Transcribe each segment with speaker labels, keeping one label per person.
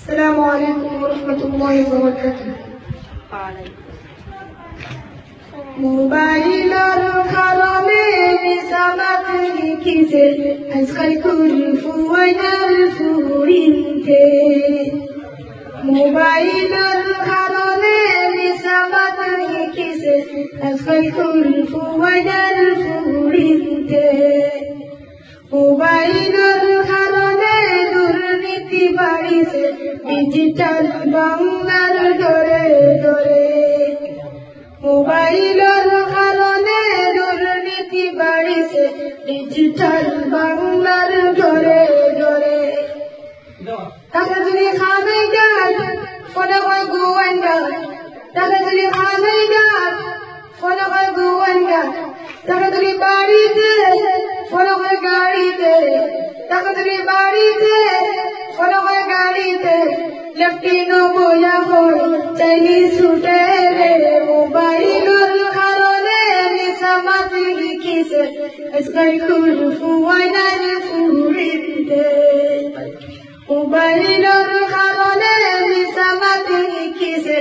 Speaker 1: السلام عليكم ورحمة الله وبركاته. মোবাইলের কারণে নিসাবাত লিখিছে আজকাল কুলফুয়াইনার ফুরিতে। মোবাইলের কারণে নিসাবাত লিখিছে আজকাল কুলফুয়াইনার ফুরিতে। মোবাইলের কারণে দুর্নীতি বাড়িছে ডিজিটাল বাংলার ঘরে ঘরে। মোবাইলের কারণে দুর্নীতি বাড়িছে ডিজিটাল বাংলার ঘরে ঘরে। টাকা যদি খাবে গান ফলে হয় গোয়েন্দা, টাকা যদি খাবে গান ফলে হয় গোয়েন্দা। টাকা যদি বাড়িতে ফলে হয় গাড়িতে, টাকা যদি বাড়িতে ফলে হয় গাড়িতে। লেফটিনো বইয়া হয় চাইনিজ ছুটে রে। মোবাইলের কারণে নিসাবাত লিখিছে আজকাল কুলফুয়াইনার ফুরিতে। মোবাইলের কারণে নিসাবাত লিখিছে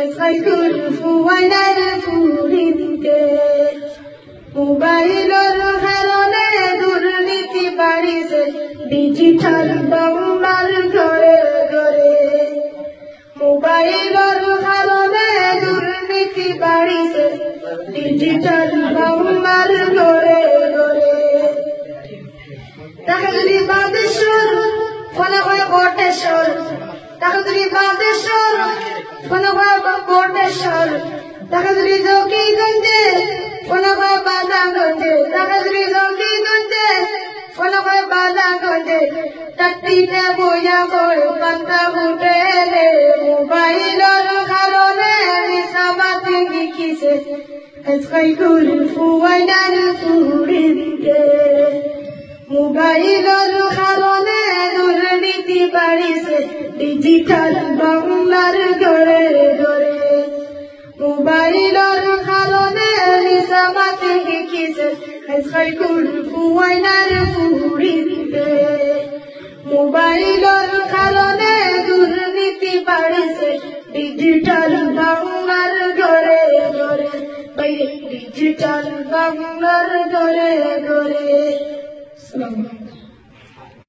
Speaker 1: আজকাল কুলফুয়াইনার ফুরিতে। মোবাইলের কারণে দুর্নীতি বাড়িছে ডিজিটাল বাংলার ঘরে ঘরে। মোবাইলের কারণে দুর্নীতি বাড়িছে ডিজিটাল বাংলার ঘরে ঘরে। টাকা যদি বাদেশ্বর ফলে হয় বটেশ্বর, টাকা যদি বাদেশ্বর ফলে হয় বটেশ্বর। টাকা যদি জকিগঞ্জে ফলে হয় বাদাগঞ্জে, টাকা যদি জকিগঞ্জে ফলে হয় বাদাগঞ্জে। টাট্টিতে বইয়া করে পান্তা উঠে রে। মোবাইলের কারণে নিসাবাত লিখিছে আজকাল কুলফুয়াইনার ফুরিতে। মোবাইলের কারণে দুর্নীতি বাড়িছে ডিজিটাল বাংলার ঘরে ঘরে। মোবাইলের কারণে নিসাবাত লিখিছে আজকাল কুলফুয়াইনার ফুরিতে। মোবাইলের কারণে দুর্নীতি বাড়িছে ডিজিটাল বাংলার ঘরে ঘরে। ডিজিটাল বাংলার ঘরে ঘরে।